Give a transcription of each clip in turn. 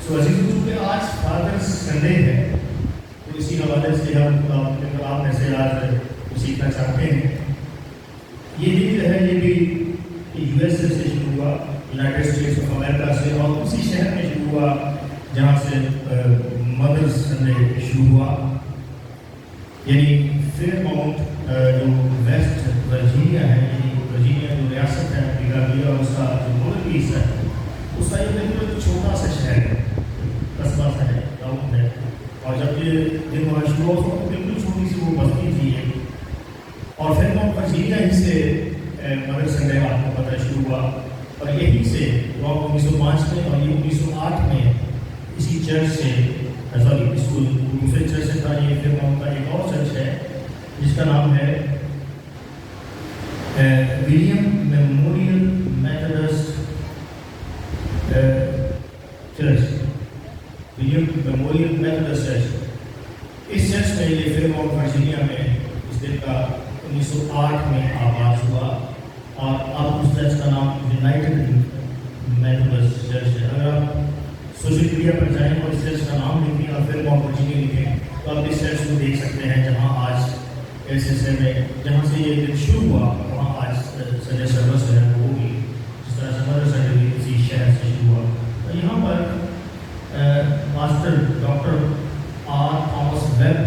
سو عزیزوں کہ آج فادرس سنڈے ہے، تو اسی حوالے سے ہم آپ میں سے آج سیکھنا چاہتے ہیں۔ یہ دن جو ہے یہ بھی یو ایس اے سے شروع ہوا، یونائٹیڈ اسٹیٹس آف امریکہ سے، اور اسی شہر میں شروع ہوا جہاں سے مدرس سنڈے شروع ہوا، یعنی فیئر ماؤنٹ جو ویسٹ ورجینیا ہے، یعنی ورجینیا جو ریاست ہے امریکہ کی، اور اس کا جو ملک حصہ ہے اس کا یہ بالکل چھوٹا سا شہر ہے، قصبہ سا ہے، ٹاؤن ہے، اور جب یہ دن وہاں شروع ہوا تو بالکل چھوٹی سی وہ بستی تھی، اور پھر وہ ورجینیا ہی سے مدر سنڈے آپ کو پتہ شروع ہوا، اور یہیں سے وہ 1905 میں اور یہ 1908 میں اسی چرچ سے اسکول دوسرے چرچ سے تھا، یہ پھر کا ایک اور چرچ ہے جس کا نام ہے William Memorial Methodist Church, William Memorial Methodist Church. اس چرچ میں یہ فیئر ماؤنٹ ورجینیا میں اس دن کا 1908 میں آغاز ہوا، اور اب اس چرچ کا نام یونائٹیڈ میتھڈسٹ چرچ ہے۔ اگر آپ سوشل میڈیا پر جائیں اور اس چرچ کا نام لکھیں اور فیئر ماؤنٹ ورجینیا لکھیں تو آپ اس چرچ کو دیکھ سکتے ہیں، جہاں آج اس سلسلے میں جہاں سے یہ دن شروع ہوا وہاں آج سنڈے سروس جو ہے وہ ہوگی، جس طرح سے مدر سنڈے بھی اسی شہر سے شروع ہوا۔ اور یہاں پر pastor doctor R Thomas Webb,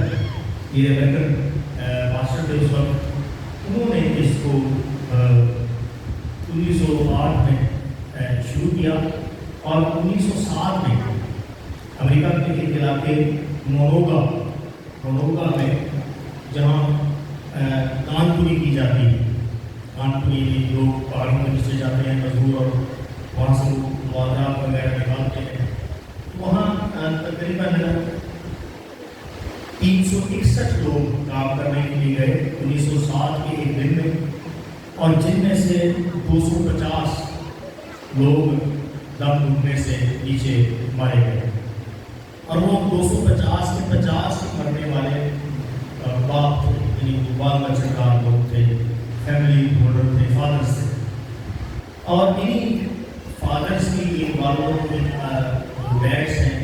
یہ امریکن پاسٹر تھے اس وقت، انہوں نے اس کو 1908 میں شروع کیا، اور 1907 میں امریکہ کے ایک علاقے مونوگا میں جہاں کانپوری کی جاتی ہے، کانپوری میں لوگ پہاڑوں کے نیچے جاتے ہیں مزدور، اور وہاں سے معاملات وغیرہ نکالتے ہیں، وہاں تقریباً 361 لوگ کام کرنے کے لیے گئے 1907 کے ایک دن میں، اور جن میں سے 250 لوگ دم گھٹنے سے نیچے مارے گئے، اور وہ 250 میں 50 مرنے والے باپ تھے، یعنی بال بچے دار لوگ تھے، فیملی ہولڈر تھے، فادرس تھے، اور انہیں فادرس کی ان والوں کے بیٹس ہیں،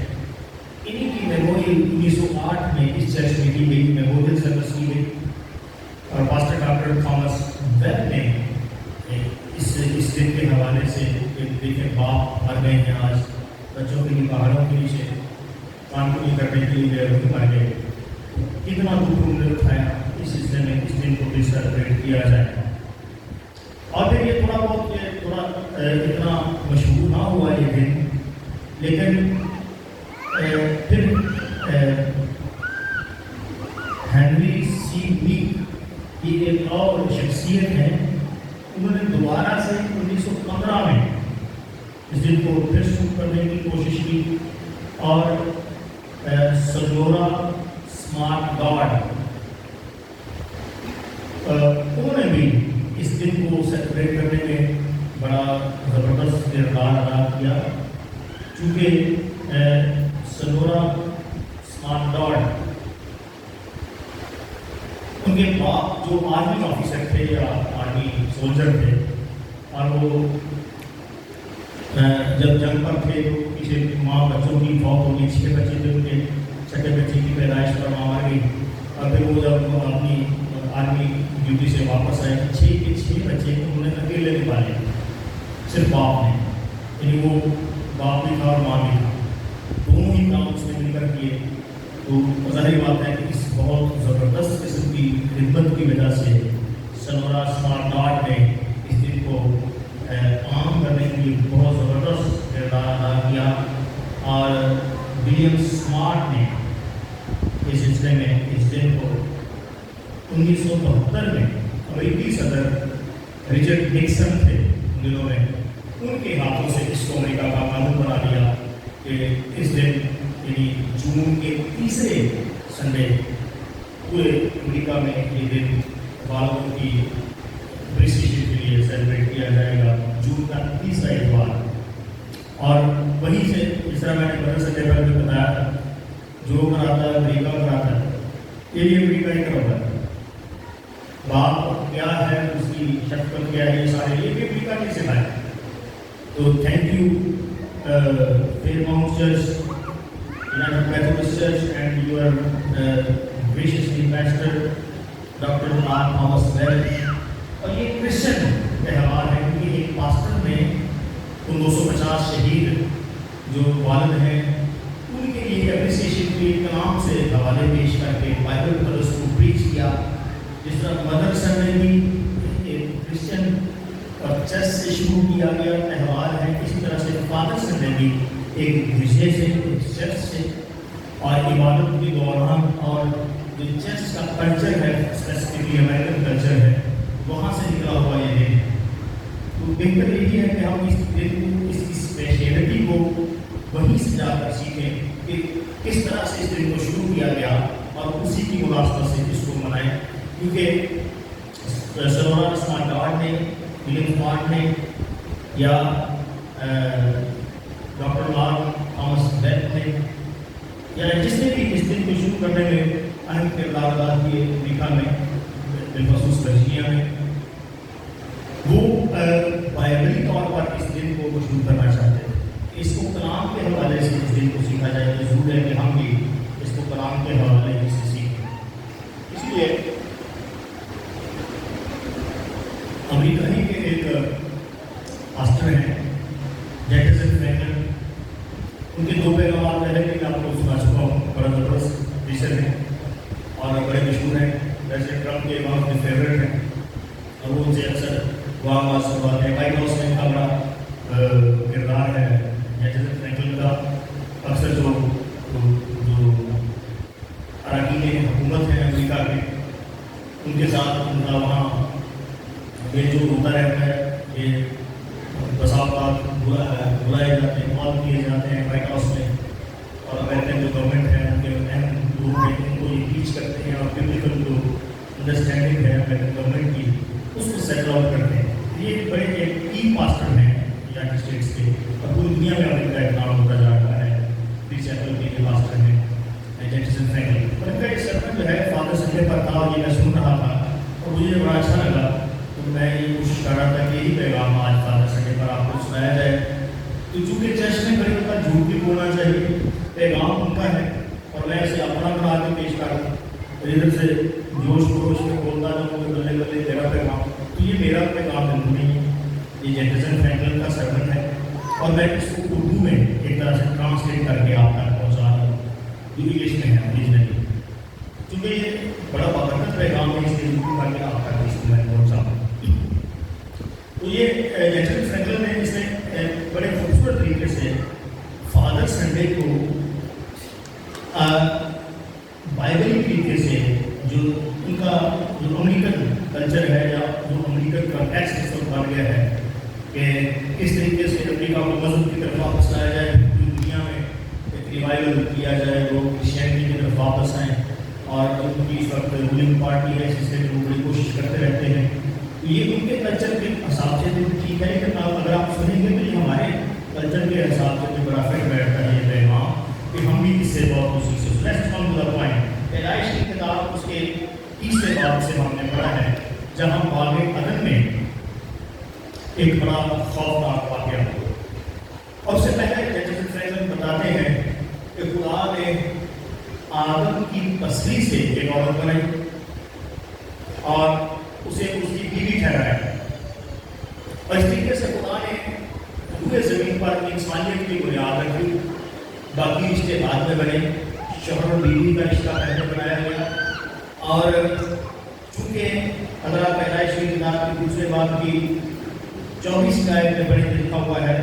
انہیں کی میموری 1908 میں اس چرچ میں کی گئی، میموریل سروس کی گئی، اور پاسٹر ڈاکٹر تھامس ویب نے اس دن کے حوالے سے دیکھیں باپ مر گئے ہیں آج بچوں کے لیے پہاڑوں کے نیچے کام نہیں کرنے کے لیے مر گئے، کتنا دکھ انہوں نے اٹھایا، اس سلسلے میں اس دن کو بھی سیلیبریٹ کیا جائے۔ اور پھر یہ تھوڑا اتنا مشہور نہ ہوا یہ دن، لیکن پھر ہینری سی ویک یہ ایک اور شخصیت ہے، انہوں نے دوبارہ سے 1915 میں اس دن کو پھر شروع کرنے کی کوشش کی، اور سنورا اسمارٹ گارڈ انہوں نے بھی اس دن کو سیلیبریٹ کرنے میں بڑا زبردست کردار ادا کیا، چونکہ سنورا اسمارٹ گارڈ ان کے باپ جو آرمی آفیسر تھے یا آرمی سولجر تھے، اور وہ جب جنگ پر تھے تو پیچھے ماں بچوں کی فوت ہو گئی، 6 بچے تھے ان کے، چھٹے بچے کی پیدائش پر ماں مر گئی، اور پھر وہ جب اپنی آرمی ڈیوٹی سے واپس آئے 6 کے 6 بچے انہوں نے اکیلے نکالے، صرف باپ نے، یعنی وہ باپ بھی تھا اور ماں بھی تھا، دونوں ہی کام اس نے مل کر کیے۔ تو ظاہر بات ہے کہ اس بہت زبردست قسم کی خدمت کی وجہ سے سنورا اسمارٹ گارڈ نے اس دن کو عام کرنے کے لیے بہت زبردست کردار ادا کیا، اور ولیم اسمارٹ نے اس سلسلے میں اس دن کو 1972 میں امریکی صدر رچرڈ نکسن تھے ان دنوں میں، ان کے ہاتھوں سے اس کو امریکہ کا قانون بنا دیا کہ اس دن یعنی جون کے تیسرے سنڈے پورے امریکہ میں یہ دن والوں کی اپریسیشن کے لیے سیلیبریٹ کیا جائے گا، جون کا تیسرا اتوار۔ اور وہیں سے جس طرح میں نے مدر سنڈے پر بھی بتایا تھا، جو مناتا ہے امریکہ مناتا ہے، یہ بھی امریکہ ہی کا ہوتا ہے، باپ کیا ہے، اس کی شفقت کیا ہے، یہ سارے یہ بھی امریکہ نے سکھایا۔ تو thank you Fairmount Church, United Methodist Church, and your graciously pastor Dr. R. Thomas Bell. اور یہ کرسچن تہوار ہے کیونکہ ایک پاسٹر نے ان 250 شہید جو والد ہیں ان کے لیے اپریسیشن کے کلام سے حوالے پیش کر کے بائبل قدس کو پریچ کیا. جس طرح مدر سنڈے بھی ایک کرسچن اور چرچ سے شروع کیا گیا تہوار ہے، اسی طرح سے فادر سنڈے بھی ایک گرجے سے، ایک چرچ سے اور عبادت کے دوران اور جو چرچ کا کلچر ہے، اسپیسیفکلی امریکن کلچر ہے، وہاں سے نکلا ہوا یہ دن. تو بہتر یہی ہے کہ ہم اس دن کو، اس کی اسپیشلٹی کو وہیں سے جا کر سیکھیں کہ کس طرح سے اس دن کو شروع کیا گیا اور اسی کی مناسبت سے اس کو منائیں. کیونکہ سلورا اسمارٹ ڈاڈ نے، ولیم اسمارٹ نے یا ڈاکٹر آر تھامس بیل نے یا جس نے بھی اس دن کو شروع کرنے میں اہم کردار ادا کیے امریکہ میں، بالخصوص ورجینیا میں، وہ بائبلی طور پر اس دن کو شروع کرنا چاہتے ہیں. اس کو کلام کے حوالے سے اس دن کو سیکھا جائے تو ضرور ہے کہ ہم بھی اس کو کلام کے حوالے سے سیکھیں. اس لیے امریکہ ہی کے ایک پاسٹر ہیں جیکسن فرینکلن، ان کے 2 پیغامات پہلے بھی آپ کو سنا چکا ہوں، بڑا زبردست ٹیچر ہیں اور بڑے مشہور ہیں، ویسے ٹرمپ کے ون آف دی فیوریٹ ہیں اور وہ ان سے اکثر وہاں بات سنواتے ہیں. وائٹ ہاؤس میں ان کا بڑا کردار ہے جیکسن فرینکلن کا. اکثر جو اراکین حکومت ہیں امریکہ کے، ان کے ساتھ ان کا وہاں یہ جو ہوتا رہتا ہے، یہ بسا اوقات بلائے جاتے ہیں، کال کیے جاتے ہیں وائٹ ہاؤس میں، اور امریکن جو گورنمنٹ ہے ان کے اہم لوگ ہیں ان کو یہ ٹیچ کرتے ہیں اور پبلکن جو انڈرسٹینڈنگ ہے امریکن گورنمنٹ کی اس کو سیٹل آؤٹ کرتے ہیں. یہ بڑے ایک کی پاسٹر ہیں یونائٹڈ اسٹیٹس کے اور پوری دنیا میں امریکہ کا ایک نام ہوتا جا رہا ہے. پری چیپل کے پاسٹر ہیں جیکسن فرینکلن. اور ان کا ایک سرمن جو ہے فادر سنڈے پر تھا، یہ میں سن رہا تھا اور مجھے بڑا اچھا لگا. تو میں یہ کوشش کر رہا تھا کہ یہی پیغام آج فادر سنڈے پر آپ کو سنایا جائے. تو چونکہ چرچ میں بڑی ہوتا جھوٹ بھی بولنا چاہیے، پیغام ان کا ہے اور میں اسے اپنا بنا کے پیش کر رہا ہوں. ادھر سے جوش خروش میں بولتا جاؤں بلے بلے تیرا پیغام، تو یہ میرا پیغام بالکل نہیں ہے، یہ جیکسن فرینکلن کا سرمن ہے اور میں اس کو اردو میں ایک طرح سے ٹرانسلیٹ کر کے آپ تک پہنچا رہا ہوں. انگلش میں ہے اوریجنلی، کیونکہ یہ بڑا بابرکت پیغام ہے، اس لیے اردو کر کے آپ تک اس کو میں پہنچا رہا ہوں. تو یہ جیکسن فرینکلن نے اس نے بڑے خوبصورت طریقے سے فادر سنڈے کو بائبلی طریقے سے جو ان کا جو امریکن کلچر ہے یا جو امریکن کا ٹیکسٹ اس وقت بن گیا ہے کہ کس طریقے سے امریکہ کو مذہب کی طرف واپس لایا جائے، پوری دنیا میں ایک ریوائول کیا جائے، لوگ کرسچینٹی کی طرف واپس آئیں. اور ان کی اس وقت رولنگ پارٹی ہے جس سے لوگ بڑی کوشش کرتے رہتے ہیں. یہ ان کے کلچر کے حساب سے بھی ٹھیک ہے، لیکن اگر آپ سنیں گے تو یہ ہمارے کلچر کے حساب سے بھی بڑا فٹ بیٹھتا ہے یہ پیغام کہ ہم بھی اس سے بہت خوشی سے. Let's come to the point. پیدائش کی کتاب اس کے 30ویں باب سے ہم نے پڑھا ہے جہاں باغ عدن میں ایک بڑا خوفناک واقعہ ہوا. اور اس سے پہلے جیکسن فرینکلن بتاتے ہیں کہ خدا نے آدم کی پسلی سے ایک عورت بنائی اور اسے اس کی بیوی ٹھہرایا. اور اس طریقے سے خدا نے پورے زمین پر انسانیت کی بنیاد رکھی. باقی رشتے بعد میں بنے، شوہر اور بیوی کا رشتہ پہلے بنایا گیا. اور چونکہ اللہ پیدائش کی کتاب کی 2 باب کی 24 آیت میں بڑے لکھا ہوا ہے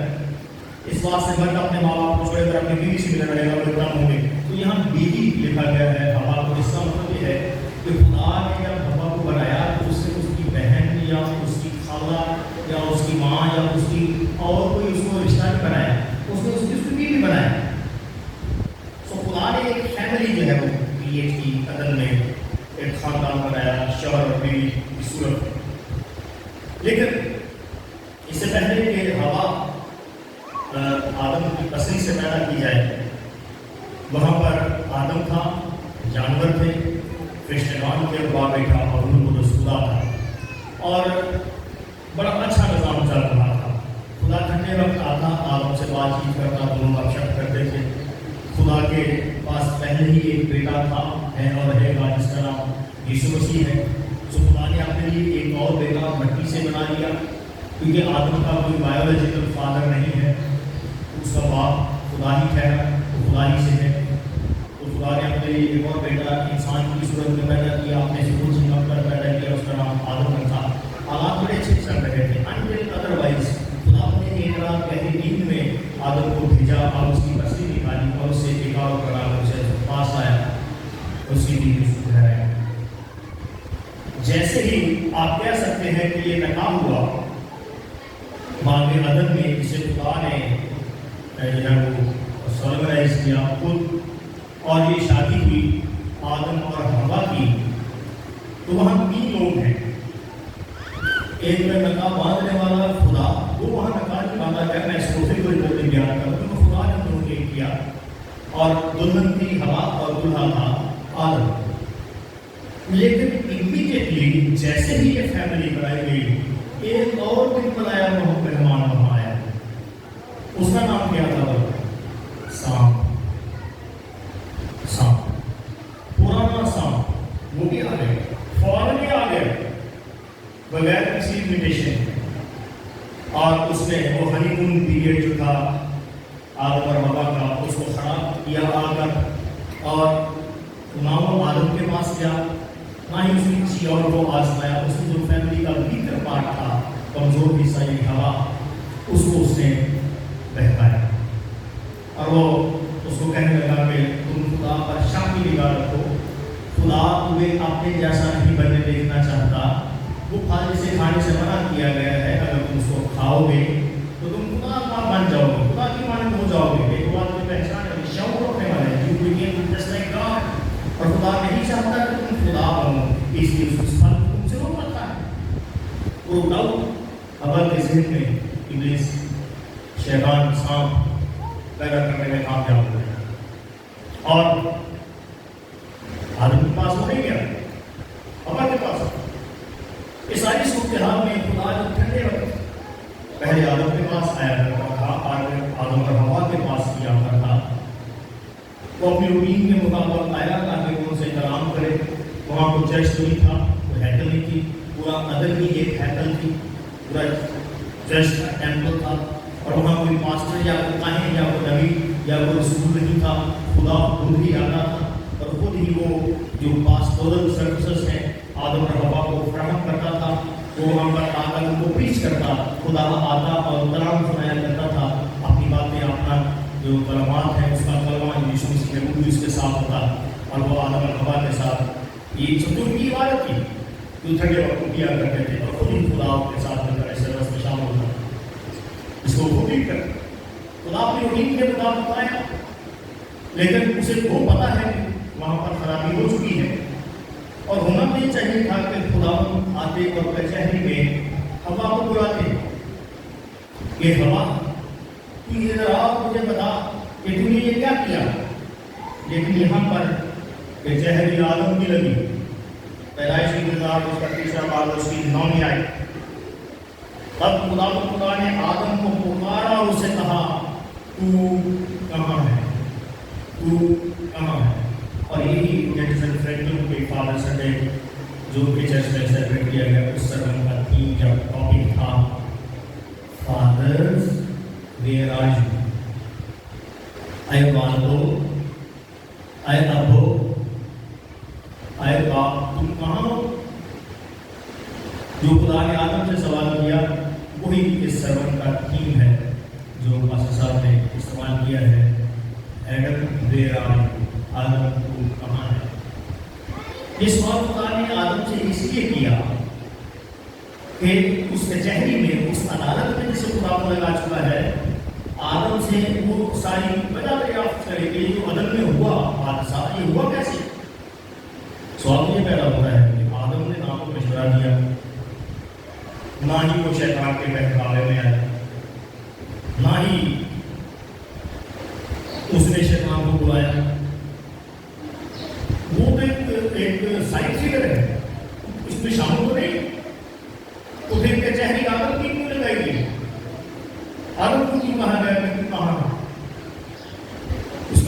اس بات سے مرد اپنے ماں باپ کو چھوڑے کر اپنی بیوی سے ملنا رہے گا وہ اتنا ہوں گے. تو یہاں بیوی لکھا گیا ہے ہوا کو. اس کا مطلب یہ ہے کہ خدا نے جب ہوا کو بنایا تو اس سے اس کی بہن یا اس کی خالہ یا اس کی ماں یا اس کی اور کوئی اس کو رشتہ نہیں بنایا، اس نے اس کی بیوی بنایا. سو خدا نے ایک فیملی جو ہے وہ کریٹ کی عدن میں، ایک خاندان بنایا شوہر اور بیوی کی صورت. لیکن اس سے پہلے کہ ہوا آدم کی پسلی سے پیدا کی جائے، وہاں پر آدم تھا، جانور تھے، فرشتگان تھے اور باپ بیٹا اور روح القدس خدا تھا. اور بڑا اچھا نظام چل رہا تھا. خدا ٹھنڈے وقت آتا، آدم سے بات چیت کرتا، دونوں گپ شپ کرتے تھے. خدا کے پاس پہلے ہی ایک بیٹا تھا، ہے اور رہے گا، جس کا نام یسوع مسیح ہے. تو خدا نے اپنے لیے ایک اور بیٹا مٹی سے بنا لیا، کیونکہ آدم کا کوئی بایولوجیکل فادر نہیں ہے، اس کا باپ خدا ہی ٹھہرا، وہ خدا ہی سے ہے. تو خدا نے اپنے لیے ایک اور بیٹا انسان کی صورت میں پیدا کیا، اپنے سے کچھ نکل کر پیدا کیا، اس کا نام آدم رکھا. حالات بڑے اچھے چل رہے تھے، انٹل ادروائز خدا نے ایک رات گہری نیند میں آدم کو بھیجا اور اس کی رسی نکالی اور اس سے ایک اور بڑا اسے پاس آیا، اس کی بیوی اس کو ٹھہرایا. جیسے ہی آپ کہہ سکتے ہیں کہ یہ نکاح ہوا باغ عدن میں، جسے خدا نے جو ہے وہ سولمنائز کیا خود، اور یہ شادی ہوئی آدم اور حوا کی، تو وہاں 3 لوگ ہیں. ایک میں نکاح باندھنے والا خدا، وہ وہاں نکاح نہیں باندھا گیا، میں اس کو پھر کوئی بولنے بیان کروں تو خدا نے دونوں نے کیا، اور دلہن تھی حوا اور دلہا تھا آدم. لیکن امیڈیٹلی جیسے ہی یہ فیملی بنائی گئی، ایک اور دن بنایا مہمان وہاں آیا. اس کا نام کیا تھا؟ سانپ. پرانا سانپ، وہ بھی آ گئے، فوراً ہی آ گئے بغیر کسی انویٹیشن. اور اس نے وہ ہنی مون پیریڈ جو تھا آدم اور حوا کا، اس کو خراب کیا آ کر، اور نہ وہ آدم کے پاس گیا، نہ ہی اس نے کسی اور کو آزمایا. اس نے جو فیملی کا ویکر پارٹ تھا، کمزور حصہ یعنی حوا، اس کو اس نے بہکایا، اور وہ اس کو کہنے لگا کہ تم خدا پر شک کی نگاہ رکھو، خدا تمہیں اپنے جیسا نہیں بننے دیکھنا چاہتا. وہ پھل جسے کھانے سے منع کیا گیا ہے، اگر تم اس کو کھاؤ گے تو تم خدا کا بن جاؤ گے، خدا کی مانند ہو جاؤ گے. ایک بات کی پہچان ہے، شعور رکھنے والے ہیں، you became just like God. اور خدا نہیں چاہتا کہ تم خدا بنو، اس لیے اس پھل تم سے روک رکھا ہے. وہ ڈاؤٹ حوا کے ذہن میں ابلیس شیطان سانپ پیدا کرنے میں کامیاب ہو گیا، اور آدم کے پاس وہ نہیں گیا، حوا کے پاس. اس ساری صورتحال میں خدا جو ٹھنڈے وقت پہلے آدم کے پاس آیا کرتا تھا، آدم اور حوا کے پاس کیا کرتا، وہ اپنی روٹین کے مطابق آیا تاکہ وہ ان سے کلام کرے. وہاں کوئی چرچ نہیں تھا، کوئی ہیکل نہیں تھی، پورا عدن ہی ایک ہیکل تھی، پورا چرچ کا ٹیمپل تھا، اور وہاں کوئی پاسٹر یا کوئی کاہن یا کوئی نبی یا کوئی رسول نہیں تھا. خدا خود ہی آتا تھا، اور خود ہی وہ جو پاسٹورل سروسز ہیں آدم اور حوا کو فراہم کرتا تھا. وہ وہاں پر آ کر ان کو پریچ کرتا، خدا آتا اور کلام سنایا کرتا تھا، اپنی باتیں، اپنا جو کلمات ہیں اس کا کلمہ یسوع مسیح کے روح اس کے ساتھ ہوتا، اور وہ آدم اور حوا کے ساتھ یہ ستون کی عبادت تھی جو ٹھنڈے وقت کو کیا کرتے تھے، اور خود ہی خدا کے ساتھ مل کر ایسے رس میں شامل ہوتا. اس کو خود ہی کر خدا اپنی روٹین کے مطابق آیا، لیکن اسے وہ پتا ہے کہ وہاں پر خرابی ہو چکی ہے، اور ہونا بھی چاہیے تھا کہ خدا آتے اور کچہری میں حوا کو بلاتے کہ حوا تو یہ ذرا مجھے بتا کہ تم نے یہ کیا کیا. لیکن یہاں پر کچہری آدم کی لگی، پیدائش کی کتاب اس کا 3 باب اس کی 9 آئی. تب خدا نے آدم کو پکارا اور اسے کہا تو کہاں ہے، تو کہاں ہے. اور یہی جیسن فرینکلن کے فادر سنڈے جو کہ چرچ میں سیلیبریٹ کیا گیا، اس سرمن کا تھیم یا ٹاپک تھا فادرز ویئر آر یو. اے والدو، اے ابو، اے باپ، تم کہاں ہو. جو خدا نے آدم سے سوال کیا وہی اس سرمن کا تھیم ہے جو پاسٹر صاحب نے استعمال کیا ہے. ایڈم ویئر آر یو، آدم تو کہاں ہے. یہ سوال خدا نے آدم سے اس لیے کیا کہ اس کچہری میں، اس عدالت میں جسے خدا کو لگا چکا ہے، آدم سے وہ ساری وجہ دریافت کرے کہ جو عدن میں ہوا حادثہ یہ ہوا کیسے. سوال یہ پیدا ہوتا ہے کہ آدم نے نہ تو مشورہ دیا، نہ ہی وہ شیطان کے بہکاوے میں آیا، نہ ہی اس نے شیطان کو بلایا. وہ ایک سائڈ فگر ہے، اس میں شامل تو نہیں. تو پھر کچہری آدم کی کیوں لگائی گئی؟ آدم کو کیوں کہا گیا کہ تم کہاں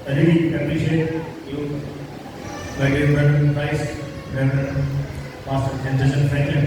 I really appreciate you, my dear brother in Christ, Reverend Pastor Jensen Franklin.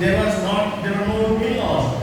There were no in-laws.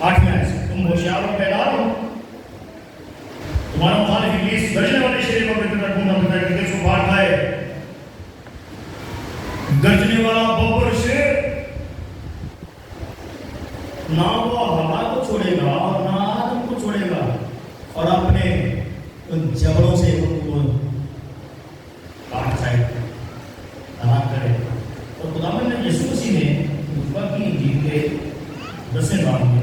8ویں آیت سے، تم ہوشیار اور بیدار ہو، تمہارا مخالف ابلیس گرجنے والے شیر کو بہتر ڈھونڈا پھرتا ہے کہ اس کو بھاگ کھائے. گرجنے والا ببر شیر نہ وہ ہوا کو چھوڑے گا اور نہ آدم کو چھوڑے گا، اور اپنے ان جبڑوں سے ان کو کاٹ کھائے ہلاک کرے. اور خداوند نے یسوع مسیح نے لوکا کی انجیل کے 10ویں باب میں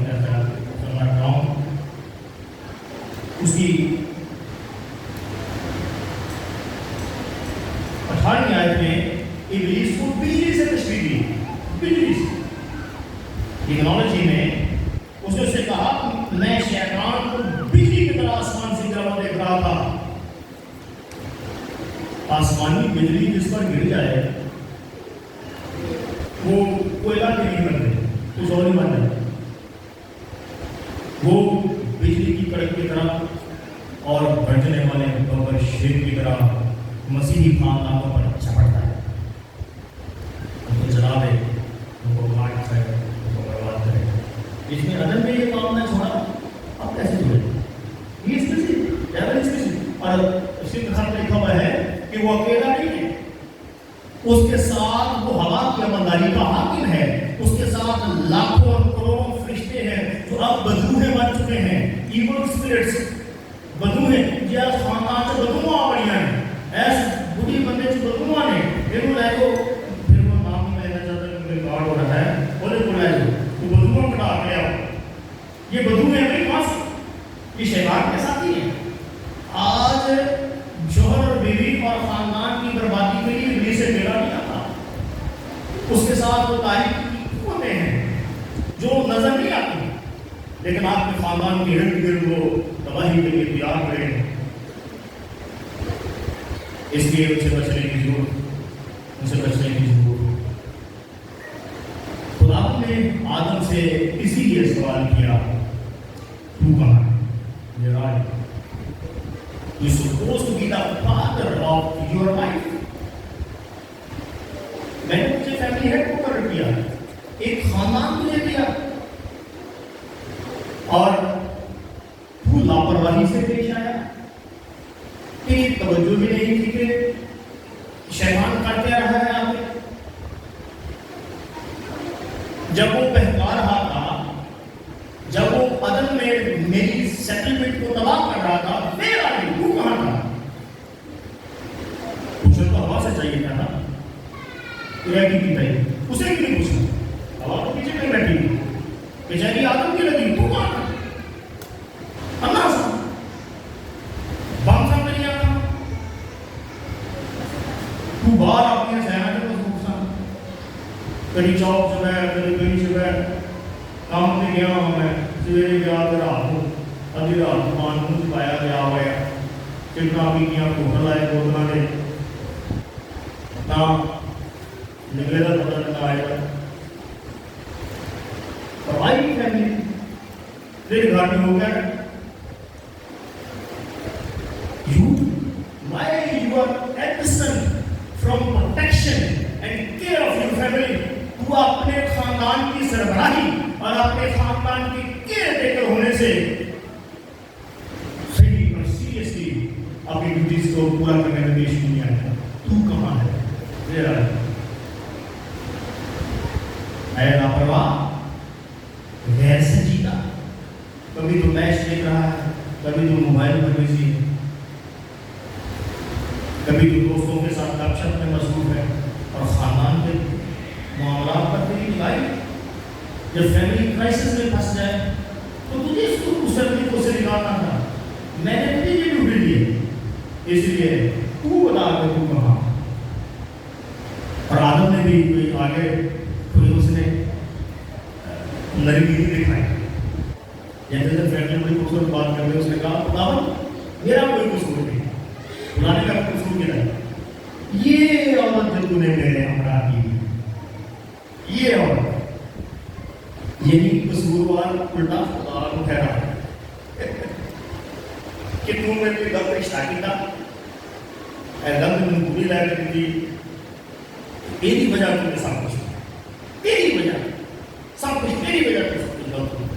اس کی 18ویں آیت میں ابلیس کو بجلی سے تشبیہ دی. بجلی سے ٹیکنالوجی میں اس نے اسے کہا میں شیطان کو بجلی کی طرح آسمان سے گرا دیکھ رہا تھا. آسمانی بجلی جس پر گر جائے وہ کوئلہ کے نہیں بنتے، کچھ اور نہیں بن جائے، وہ بجلی کی کڑک کی طرح اور گرجنے والے ببر شیر کی طرح مسیحی خاندانوں پر چپڑتا ہے. ان کو جلا دے، ان کو کاٹ کھائے، ان کو برباد کرے. اس میں عدم میں یہ کام نہ چھوڑا، اب کیسے جڑے؟ یہ اس میں سے اور اس کے خط میں لکھا ہوا ہے کہ وہ اکیلا نہیں ہے، اس کے ساتھ وہ ہوا کی عملداری کا حاکم ہے، اس کے ساتھ لاکھوں اور کروڑوں فرشتے ہیں جو اب بدروہیں بن چکے ہیں. ایول اسپرٹس بدو ہیں جی خاندان سے بدو آڑیاں ہیں، ایسے بڑی بندے سے بدو آنے پھر وہ لے کو پھر وہ نام نہیں لینا چاہتا کہ میرے کارڈ ہو رہا ہے بولے کو لے جو وہ بدو کٹا کے آؤ. یہ بدو ہیں اپنے پاس، یہ شیطان کے ساتھ ہی ہیں. آج شوہر اور بیوی اور خاندان کی بربادی کے لیے ابلیس سے میرا نہیں آتا. اس کے ساتھ وہ تاریخ ہوتے ہیں جو نظر نہیں آتی، لیکن آپ کے خاندان کے ارد گرد وہ تباہی کے لیے تیار کرے ہیں. اس لیے ان سے بچنے کی ضرورت، ان سے بچنے کی ضرورت. خدا نے آدم سے اسی لیے سوال کیا تو کہاں ہے؟ میرا ہے. You supposed to be the father of your life. میں نے مجھے فیملی ہیڈ مقرر کیا، ایک خاندان تجھے دیا، اور تو لاپرواہی سے پیش آیا. تیری توجہ بھی نہیں تھی کہ شیطان کر کیا رہا ہے آپ نے. جب وہ بہکا رہا تھا، جب وہ عدم میں میری سیٹلمنٹ کو تباہ کر رہا تھا، میرا نہیں، تو کہاں تھا؟ پوچھنا تو ہوا سے چاہیے تھا نا، کی چاہیے اسے بھی نہیں پوچھنا. ہوا تو پیچھے کہیں بیٹھی تھی، بیچاری آدم کی لگی، تو کہاں تھا؟ اللہ سا بم سا نہیں آتا، تو باہر اپنی سہنا کے پاس پوچھنا. کہیں چوک سے میں کہیں سے میں کام پہ گیا ہوں، میں سویرے گیا تو رات کو ادھی رات کو قانون سے پایا گیا ہوا چلنا بھی کیا ہوٹل آئے بوتنا نے نہ نکلے گا پتہ نہ آئے گا. اور آئی فیملی پھر گھر میں ہو گیا. Why you are absent from protection and care of your family? تو اپنے خاندان کی سربراہی اور اپنے خاندان کی کیئر ٹیکر ہونے سے صحیح اور سیریسلی اپنی ڈیوٹیز کو پورا کرنے میں پیش نہیں آیا. تو کہاں ہے؟ میرا اے لاپرواہ، غیر سے جیتا. کبھی تو میچ دیکھ رہا ہے، کبھی تو موبائل پر بزی ہے، کبھی تو دوستوں کے ساتھ گپ شپ میں مصروف ہے، اور خاندان کے معاملات پر تیری نگاہی. جب فیملی کرائسس میں پھنس جائے تو تجھے اس کو اس طرح کو سے نکالنا تھا. میں نے تجھے یہ ڈیوٹی دی ہے، اس لیے تو بتا کہ تو کہاں. اور آدم نے بھی کوئی آگے کوئی اس نے نرمی دکھائی. جیسے جب فیملی بڑی خوبصورت بات کر رہے اس نے کہا خداوند میرا کوئی قصور نہیں، بلانے کا قصور کیا ہے؟ یہ عورت جو تو نے میرے ہمراہ کی، یہ عورت یہی قصوروار الٹا خدا کو ٹھہرا ہے کہ تو میرے گھر رشتہ کیتا اے رب نے پوری لے کر دی. تیری وجہ سے سب کچھ، تیری وجہ سب کچھ، تیری وجہ سے سب کچھ.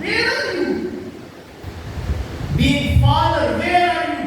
Where are you? Being father, where are you?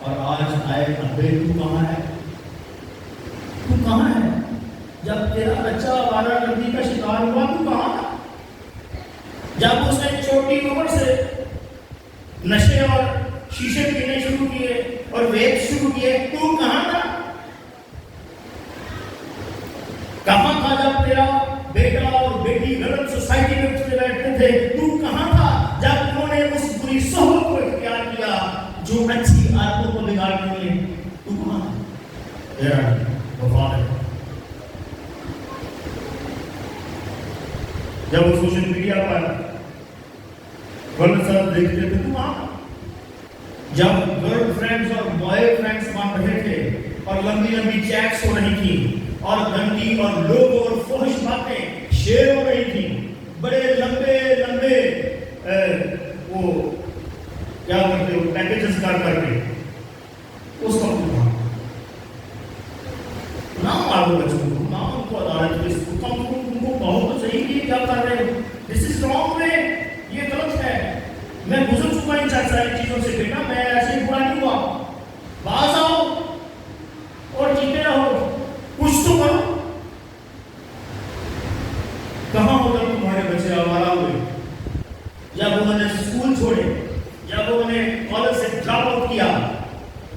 اور آج آئے ابے تو کہاں ہے؟ تو کہاں ہے؟ جب تیرا بچہ آوارہ گردی کا شکار ہوا تو کہاں تھا؟ جب اس نے چھوٹی عمر سے نشے اور شیشے پینے شروع کیے اور ویب شروع کیے تو کہاں تھا؟ کہاں تھا جب تیرا بیٹا اور بیٹی غلط سوسائٹی میں اٹھتے بیٹھتے تھے تو کہاں تھا جب انہوں نے اس بری صحبت کو اختیار کیا جو اچھی عادتوں کو بگاڑنے کے لیے؟ تو کہاں تھا؟ تیرا وفا ہے. جب وہ سوشل میڈیا پر غلط سب دیکھتے تھے تو وہاں جب گرل فرینڈز اور بوائے فرینڈز بن رہے تھے اور لمبی لمبی چیٹس ہو رہی تھی اور گندی اور لوگ اور فحش باتیں شیئر ہو رہی تھی، بڑے لمبے لمبے وہ کیا کرتے ہو پیکیجز کر کے اس وقت وہاں نہ مارو بچوں کو، نہ ان کو عدالت میں ان کو کہو تو صحیح کہ کیا کر رہے ہو، دس از رانگ وے، یہ غلط ہے. میں گزر چکا ان ساری چیزوں سے، بیٹا میں ایسے برا نہیں ہوا، باز آؤ اور جیتے رہو، کچھ تو کرو. کہاں ہو جب تمہارے بچے آوارہ ہوئے، جب انہوں نے اسکول چھوڑے، جب انہوں نے کالج سے ڈراپ آؤٹ کیا؟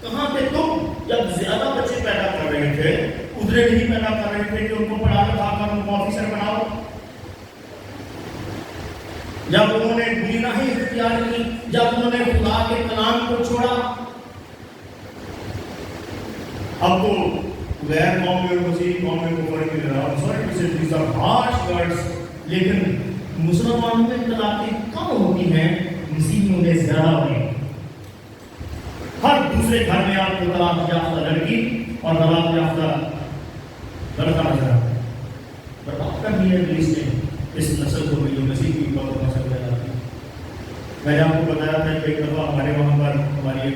کہاں تھے تم جب زیادہ بچے پیدا کر رہے تھے، ادھرے نہیں پیدا کر رہے تھے کہ ان کو پڑھا لکھا کر ان کو آفیسر بناؤ؟ جب انہوں نے بری راہیں اختیار کی، جب انہوں نے خدا کے کلام کو چھوڑا؟ اب تو غیر قوم میں اور مسیح قوم میں کو فرق نہیں رہا. سوری ٹو سے دیز آر ہارش ورڈز، لیکن مسلمانوں میں طلاقیں کم ہوتی ہیں، مسیحیوں میں زیادہ ہوئی. ہر دوسرے گھر میں آپ کو طلاق یافتہ لڑکی اور طلاق یافتہ لڑکا نظر آتا ہے. برباد کر دیا انگلش نے اس نسل کو جو مسیح کی بہت نسل پیدا کی. میں نے آپ کو بتایا تھا کہ ایک دفعہ ہمارے وہاں پر ہماری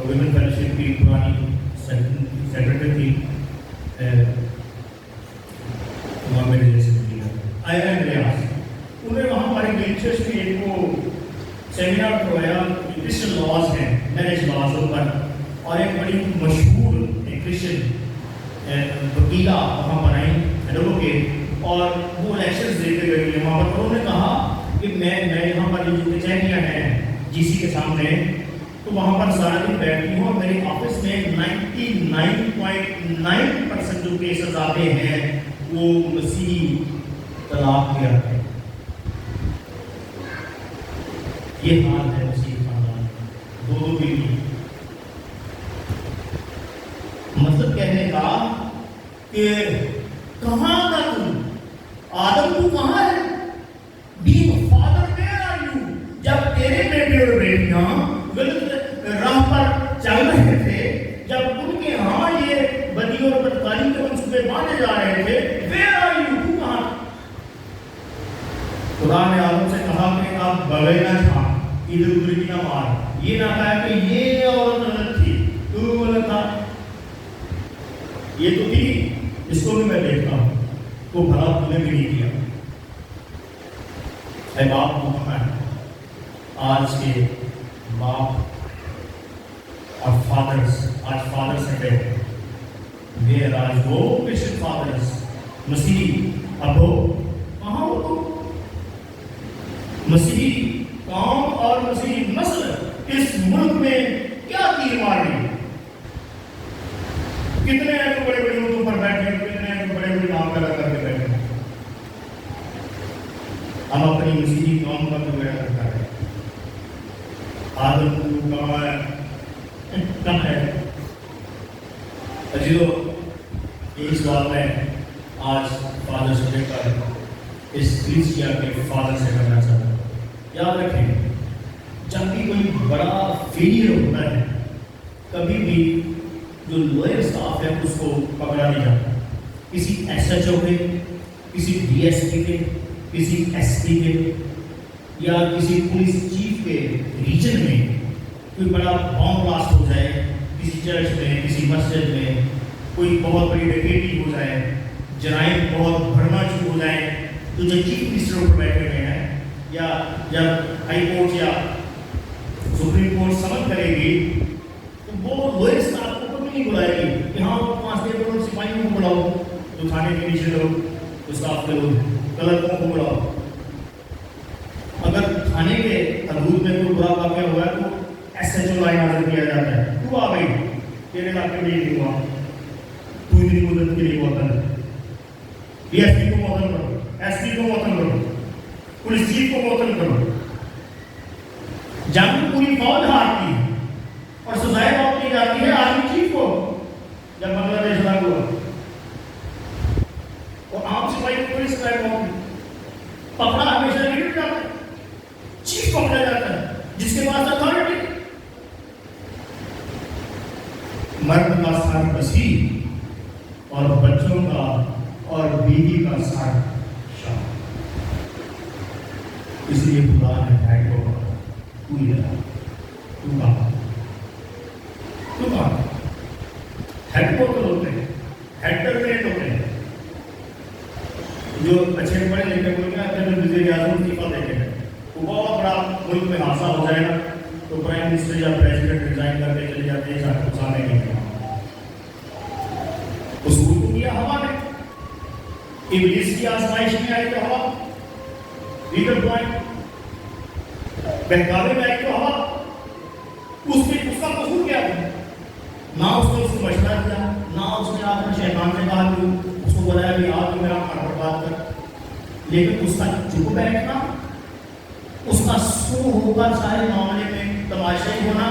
ویمن فیلوشپ کی پرانی سیکرٹری تھی میرے جیسے ریاض، انہوں نے وہاں ہمارے گلیچرس میں ایک کو سیمینار کروایا کرسچن لاز ہیں، میرج لازوں پر، اور ایک بڑی مشہور کرسچن وکیلا وہاں بنائی ایڈوکیٹ، اور وہ لیکچرز دیتے گئے وہاں پر. انہوں نے کہا کہ میں یہاں پر جو کچہریاں ہیں جی سی کے سامنے، تو وہاں پر سارا دن بیٹھتی ہوں اور میرے آفس میں 99.9% جو کیسز آتے ہیں وہ مسیحی طلاق کے آتے ہیں. یہ حال ہے مسیحی خاندان میں، دو بیوی. مطلب کہنے کا کہ کہاں تھا تم آدم، تو کہاں ہے؟ being father where are you؟ جب تیرے بیٹے اور بیٹیاں غلط راہ پر چل رہے تھے، جب ان کے ہاں یہ بدی اور بدکاری کے منصوبے باندھے جا رہے تھے، where are you؟ تو کہاں؟ خدا نے آدم سے کہا کہ آپ بغیر نہ کھا، ادھر ادھر کی نہ مار. یہ نہ کہا کہ یہ عورت غلط تھی تو غلط تھا، یہ تو تھی، اس کو بھی میں دیکھتا ہوں تو بھلا تم نے بھی نہیں کیا. اے باپ محمد، آج کے باپ اور فادرز، آج فادرز سنڈے ہے، where are you Christian fathers? مسیحی ابو کہاں ہو تم؟ مسیحی قوم اور مسیحی نسل اس ملک میں کیا تیر مار رہی ہے؟ کتنے ہیں تو بڑے بڑے ملکوں پر بیٹھے ہیں، کتنے ہیں تو بڑے بڑے نام پیدا کر کے بیٹھے ہیں. ہم اپنی مسیحی قوم کا تو بیڑا کرتا ہے. آدم کو کہاں ہے؟ کہاں ہے؟ عزیزو، اس بات میں آج فادر سنڈے پر اس کلیسیا کے فادر سے کرنا چاہتا ہوں. یاد رکھیں، جب بھی کوئی بڑا فیلئر ہوتا ہے، کبھی بھی جو لوئر اسٹاف ہے اس کو پکڑا نہیں جاتا. کسی ایس ایچ او کے، کسی ڈی ایس پی کے، کسی ایس پی کے یا کسی پولیس چیف کے ریجن میں کوئی بڑا بام بلاسٹ ہو جائے، کسی چرچ میں، کسی مسجد میں کوئی بہت بڑی ڈکیتی ہو جائے، جرائم بہت بڑھنا شروع ہو جائے، تو جو چیف منسٹر اوپر بیٹھے ہوئے ہیں یا جب ہائی کورٹ یا سپریم کورٹ سمن کرے گی تو وہ لوئسٹ آپ کو کبھی نہیں بلائے گی کہ ہاں وہ 5 کروڑ سپاہیوں کو بلاؤ جو تھانے کے نیچے لوگ اسٹاف کے لوگ کلرکوں کو بلاؤ. اگر تھانے کے حدود میں کوئی برا واقعہ ہوا ہے تو S H O line order کیا جاتا ہے, تو آ گئی تیرے علاقے میں یہ نہیں ہوا, تو اتنی مدت کے لیے ہوتا ہے, ڈی ایس پی کو معطل کرو, ایس پی کو معطل کرو, پولیس چیف کو معطل کرو. جنگ پوری فوج ہارتی ہے اور سزائے موت دی جاتی ہے آرمی چیف کو. جب بنگلہ دیش لاگو ہوا اور عام سپاہی کو پولیس سزائے موت, پکڑا ہمیشہ نہیں جاتا ہے, چیف پکڑا جاتا ہے جس کے پاس اتھارٹی. مرد کا سر مسیح اور بچوں کا اور بیوی کا سر شام. اس لیے خدا نے ہیڈ کو ہیڈ کو ہوتے ہیں, ہیڈ ٹرمینیٹ ہوتے ہیں. جو اچھے پڑھے لکھے بول کے آتے ہیں وزیر اعظم استعفیٰ دیتے ہیں, وہ بہت بڑا ملک میں حادثہ ہو جائے گا تو پرائم منسٹر یا پریزیڈنٹ ریزائن کر کے چلے جاتے ہیں, سامنے نہیں کیا. اصول کو کیا ہوا نے, ابلیس کی آزمائش میں آئی تو ہوا, لیڈر پوائنٹ بہکاوے میں آئی تو ہوا, اس کا قصور کیا تھا؟ نہ اس نے اس کو مشورہ دیا, نہ اس نے اپنے شیطان سے کہا کہ اس کو بتایا کہ آپ میرا کھانا بات کر, لیکن اس کا چپ بیٹھنا, اس کا سو ہو کر سارے معاملے میں تماشائی ہونا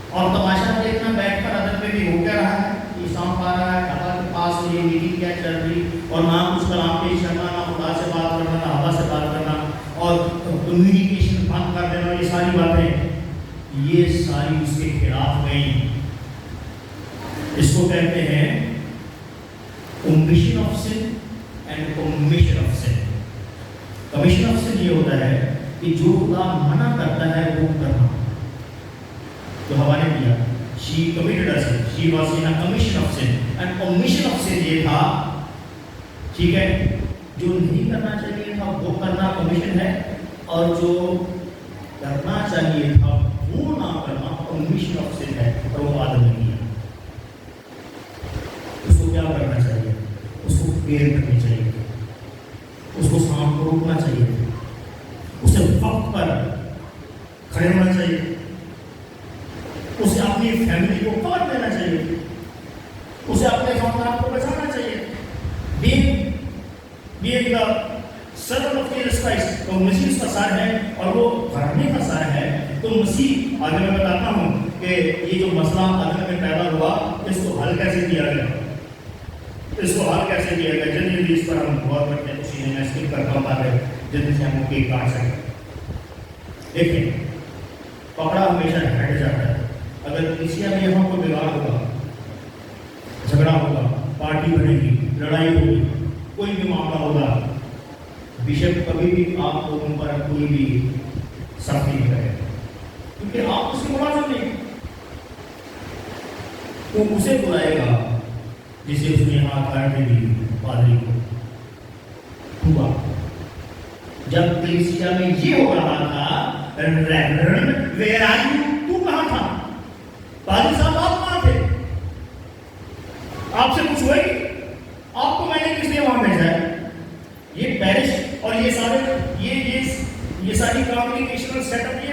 اور تماشا دیکھنا, بیٹھ کر عدد میں بھی ہو کیا رہا ہے, یہ سانپ آ رہا ہے, خبر کے پاس یہ میٹنگ کیا چل رہی, اور نہ کچھ کلام پیش کرنا, نہ خدا سے بات کرنا, نہ ہوا سے بات کرنا, اور کمیونیکیشن بند کر دینا, یہ ساری باتیں یہ ساری اس کے خلاف گئیں. اس کو کہتے ہیں commission of sin and commission of sin. Commission of sin یہ ہوتا ہے کہ جو خدا منع کرتا ہے وہ کرنا. تو ہوا نے کیا, she committed a sin, she was in a commission of sin, and commission of sin یہ تھا, ٹھیک ہے, جو نہیں کرنا چاہیے تھا وہ کرنا کمیشن ہے, اور جو کرنا چاہیے تھا وہ نہ کرنا کمیشن آف سن ہے, اور وہ آدم نے کیا. اس کو کیا کرنا چاہیے؟ اس کو کیئر کرنی چاہیے, اس کو سانپ کو روکنا چاہیے, اسے وقت پر کھڑے ہونا چاہیے, اسے اپنی فیملی کو کور دینا چاہیے, اسے اپنے خاندان کو بچانا چاہیے. being the servant of Jesus Christ, تو مسیح اس کا سر ہے اور وہ گھرانے کا سر ہے. تو مسیح, آگے میں بتاتا ہوں کہ یہ جو مسئلہ آدم میں پیدا ہوا اس کو حل کیسے کیا گیا, اس کو حل کیسے کیا گیا, جلدی اس پر ہم غور کرتے ہیں. اسی میں اسکپ کرتا ہوں تاکہ جلدی سے ہم کیک کاٹ سکیں. دیکھیں, پکڑا ہمیشہ ہٹ جاتا ہے. اگر کسی میں یہاں کو بگاڑ ہوگا, جھگڑا ہوگا, پارٹی بنے گی, لڑائی ہوگی, کوئی بھی معاملہ ہوگا, بشپ کبھی بھی آپ کو ان پر کوئی بھی سختی نہیں کرے, کیونکہ آپ اس کے ملازم نہیں. وہ اسے بلائے گا جسے اس نے یہاں اتھارٹی دی, پادری کو. ہوا جب کلیسیا میں یہ ہو رہا تھا, ریورنڈ ویئر آر یو, تو کہاں تھا؟ پادری صاحب آپ کہاں تھے؟ آپ سے کچھ ہوئے گی؟ آپ کو میں نے کس لیے وہاں بھیجا ہے؟ یہ پیرش اور یہ سارے یہ ساری کمیونیکیشنل سیٹ اپ یہ